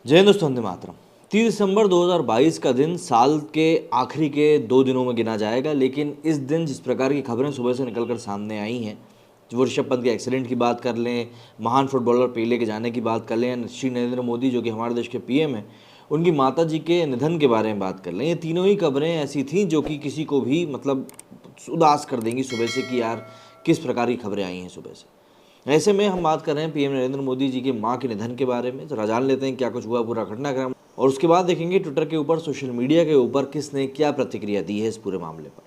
जय हिंद दोस्तों, वंदे मातरम। 30 दिसंबर 2022 का दिन साल के आखिरी के 2 दिनों में गिना जाएगा, लेकिन इस दिन जिस प्रकार की खबरें सुबह से निकलकर सामने आई हैं, जो ऋषभ पंत के एक्सीडेंट की बात कर लें, महान फुटबॉलर पेले के जाने की बात कर लें, श्री नरेंद्र मोदी जो कि हमारे देश के पीएम हैं, उनकी माता जी के निधन के बारे में बात कर लें, ये तीनों ही खबरें ऐसी थीं जो कि किसी को भी उदास कर देंगी सुबह से कि यार किस प्रकार की खबरें आई हैं सुबह से। ऐसे में हम बात कर रहे हैं पीएम नरेंद्र मोदी जी की मां के निधन के बारे में। तो जान लेते हैं क्या कुछ हुआ पूरा घटनाक्रम, और उसके बाद देखेंगे ट्विटर के ऊपर, सोशल मीडिया के ऊपर किसने क्या प्रतिक्रिया दी है इस पूरे मामले पर।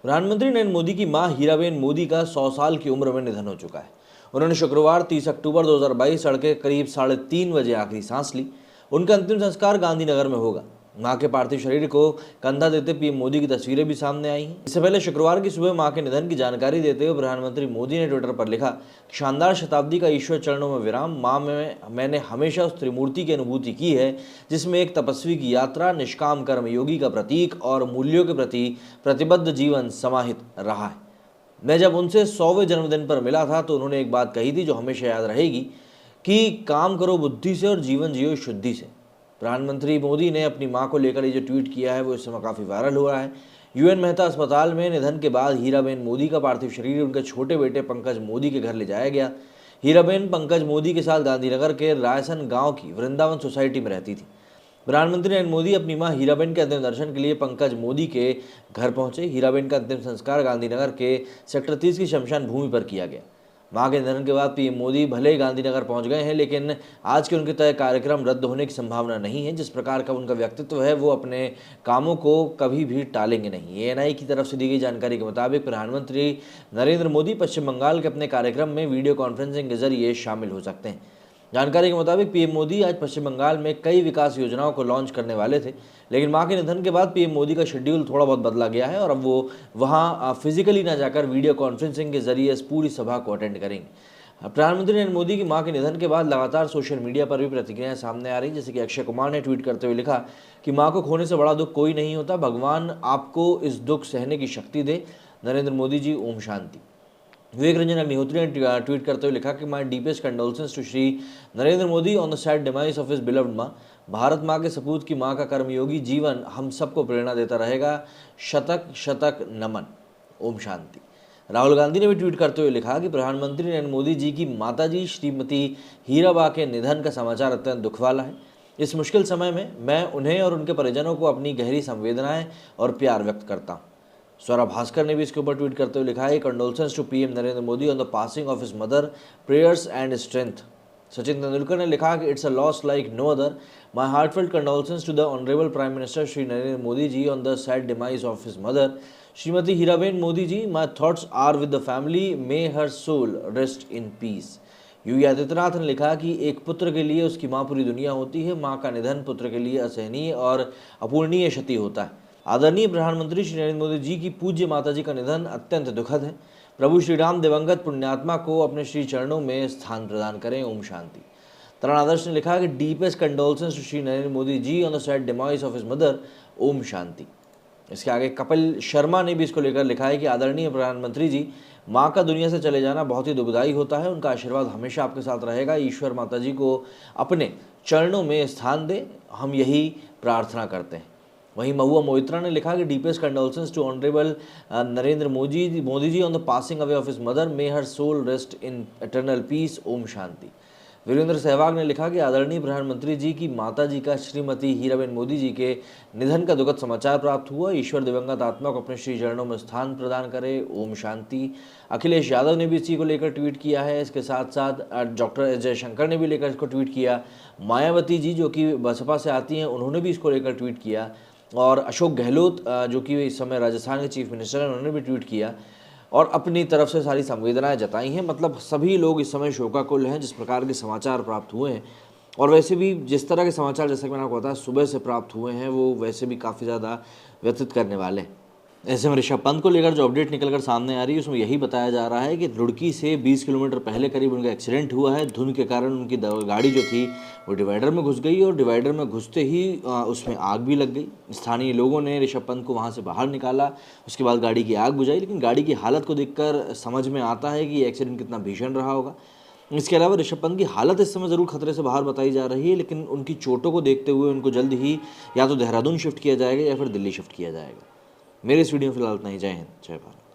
प्रधानमंत्री नरेंद्र मोदी की मां हीराबेन मोदी का 100 साल की उम्र में निधन हो चुका है। उन्होंने शुक्रवार 30 अक्टूबर 2022 तड़के करीब 3:30 बजे आखिरी सांस ली। उनका अंतिम संस्कार गांधीनगर में होगा। मां के पार्थिव शरीर को कंधा देते पीएम मोदी की तस्वीरें भी सामने आई हैं। इससे पहले शुक्रवार की सुबह मां के निधन की जानकारी देते हुए प्रधानमंत्री मोदी ने ट्विटर पर लिखा, शानदार शताब्दी का ईश्वर चरणों में विराम। मां में मैंने हमेशा उस त्रिमूर्ति की अनुभूति की है जिसमें एक तपस्वी की यात्रा, निष्काम कर्मयोगी का प्रतीक और मूल्यों के प्रति प्रतिबद्ध जीवन समाहित रहा है। मैं जब उनसे 100वें जन्मदिन पर मिला था तो उन्होंने एक बात कही थी जो हमेशा याद रहेगी कि काम करो बुद्धि से और जीवन जियो शुद्धि से। प्रधानमंत्री मोदी ने अपनी मां को लेकर ये जो ट्वीट किया है वो इस समय काफ़ी वायरल हो रहा है। यूएन मेहता अस्पताल में निधन के बाद हीराबेन मोदी का पार्थिव शरीर उनके छोटे बेटे पंकज मोदी के घर ले जाया गया। हीराबेन पंकज मोदी के साथ गांधीनगर के रायसन गांव की वृंदावन सोसाइटी में रहती थी। प्रधानमंत्री नरेंद्र मोदी अपनी मां हीराबेन के अंतिम दर्शन के लिए पंकज मोदी के घर पहुंचे। हीराबेन का अंतिम संस्कार गांधीनगर के सेक्टर 30 की शमशान भूमि पर किया गया। मां के निधन के बाद पीएम मोदी भले ही गांधीनगर पहुंच गए हैं, लेकिन आज के उनके तय कार्यक्रम रद्द होने की संभावना नहीं है। जिस प्रकार का उनका व्यक्तित्व है वो अपने कामों को कभी भी टालेंगे नहीं। एएनआई की तरफ से दी गई जानकारी के मुताबिक प्रधानमंत्री नरेंद्र मोदी पश्चिम बंगाल के अपने कार्यक्रम में वीडियो कॉन्फ्रेंसिंग के जरिए शामिल हो सकते हैं। जानकारी के मुताबिक पीएम मोदी आज पश्चिम बंगाल में कई विकास योजनाओं को लॉन्च करने वाले थे, लेकिन मां के निधन के बाद पीएम मोदी का शेड्यूल थोड़ा बहुत बदला गया है और अब वो वहां फिजिकली ना जाकर वीडियो कॉन्फ्रेंसिंग के जरिए इस पूरी सभा को अटेंड करेंगे। प्रधानमंत्री नरेंद्र मोदी की मां के निधन के बाद लगातार सोशल मीडिया पर भी प्रतिक्रियाएं सामने आ रही, जैसे कि अक्षय कुमार ने ट्वीट करते हुए लिखा कि मां को खोने से बड़ा दुख कोई नहीं होता, भगवान आपको इस दुख सहने की शक्ति दे। नरेंद्र मोदी जी, ओम शांति। विवेक रंजन अग्निहोत्री ने ट्वीट करते हुए लिखा कि my deepest condolences to Shri Narendra Modi on the sad demise of his beloved maa. Bharat मां के सपूत की मां का कर्मयोगी जीवन हम सबको प्रेरणा देता रहेगा। शतक शतक नमन, ओम शांति। राहुल गांधी ने भी ट्वीट करते हुए लिखा कि प्रधानमंत्री नरेंद्र मोदी जी की माताजी श्रीमती हीराबा के निधन का समाचार अत्यंत दुख वाला है। इस मुश्किल समय में मैं उन्हें और उनके परिजनों को अपनी गहरी संवेदनाएं और प्यार व्यक्त करता हूँ। स्वरा भास्कर ने भी इसके ऊपर ट्वीट करते हुए लिखा है, condolences to PM Narendra Modi on the passing of his mother, prayers and strength. Sachin Tendulkar ने लिखा कि it's a loss like no other, my heartfelt condolences to the honourable prime minister Shri Narendra Modi ji on the sad demise of his mother Shrimati Heeraben Modi ji. My thoughts are with the family, may her soul rest in peace. Yogi Adityanath ने लिखा कि एक पुत्र के लिए उसकी माँ पूरी दुनिया होती है, माँ का निधन पुत्र के लिए असहनीय और अपूर्णीय क्षति होता है। आदरणीय प्रधानमंत्री श्री नरेंद्र मोदी जी की पूज्य माताजी का निधन अत्यंत दुखद है। प्रभु श्री राम दिवंगत पुण्यात्मा को अपने श्री चरणों में स्थान प्रदान करें, ओम शांति। तरण आदर्श ने लिखा कि deepest condolences to Shri Narendra Modi ji on the sad demise of his mother, Om Shanti. इसके आगे कपिल शर्मा ने भी इसको लेकर लिखा है कि आदरणीय प्रधानमंत्री जी, माँ का दुनिया से चले जाना बहुत ही दुखदायी होता है, उनका आशीर्वाद हमेशा आपके साथ रहेगा। ईश्वर माता जी को अपने चरणों में स्थान दे, हम यही प्रार्थना करते हैं। वहीं महुआ मोहित्रा ने लिखा कि deepest condolences to honourable Narendra Modi ji on the passing away of his mother, may her soul rest in eternal peace, Om Shanti. Virender Sehwag ने लिखा कि आदरणीय प्रधानमंत्री जी की माता जी का श्रीमती हीराबेन मोदी जी के निधन का दुखद समाचार प्राप्त हुआ। ईश्वर दिवंगत आत्मा को अपने श्री चरणों में स्थान प्रदान करे, ओम शांति। अखिलेश यादव ने भी इसी को लेकर ट्वीट किया है। इसके साथ साथ डॉक्टर जयशंकर ने भी लेकर इसको ट्वीट किया। मायावती जी जो कि बसपा से आती हैं, उन्होंने भी इसको लेकर ट्वीट किया। और अशोक गहलोत जो कि इस समय राजस्थान के चीफ मिनिस्टर हैं, उन्होंने भी ट्वीट किया और अपनी तरफ से सारी संवेदनाएं जताई हैं। मतलब सभी लोग इस समय शोकाकुल हैं जिस प्रकार के समाचार प्राप्त हुए हैं। और वैसे भी जिस तरह के समाचार, जैसा कि मैंने आपको बताया, सुबह से प्राप्त हुए हैं, वो वैसे भी काफ़ी ज़्यादा व्यथित करने वाले हैं। ऐसे में ऋषभ पंत को लेकर जो अपडेट निकल कर सामने आ रही है उसमें यही बताया जा रहा है कि रुड़की से 20 किलोमीटर पहले करीब उनका एक्सीडेंट हुआ है। धुंध के कारण उनकी गाड़ी जो थी वो डिवाइडर में घुस गई और डिवाइडर में घुसते ही उसमें आग भी लग गई। स्थानीय लोगों ने ऋषभ पंत को वहां से बाहर निकाला, उसके बाद गाड़ी की आग बुझाई, लेकिन गाड़ी की हालत को देखकर समझ में आता है कि ये एक्सीडेंट कितना भीषण रहा होगा। इसके अलावा ऋषभ पंत की हालत इस समय ज़रूर खतरे से बाहर बताई जा रही है, लेकिन उनकी चोटों को देखते हुए उनको जल्द ही या तो देहरादून शिफ्ट किया जाएगा या फिर दिल्ली शिफ्ट किया जाएगा। मेरे इस वीडियो में फिलहाल इतना ही। जय हिंद, जय भारत।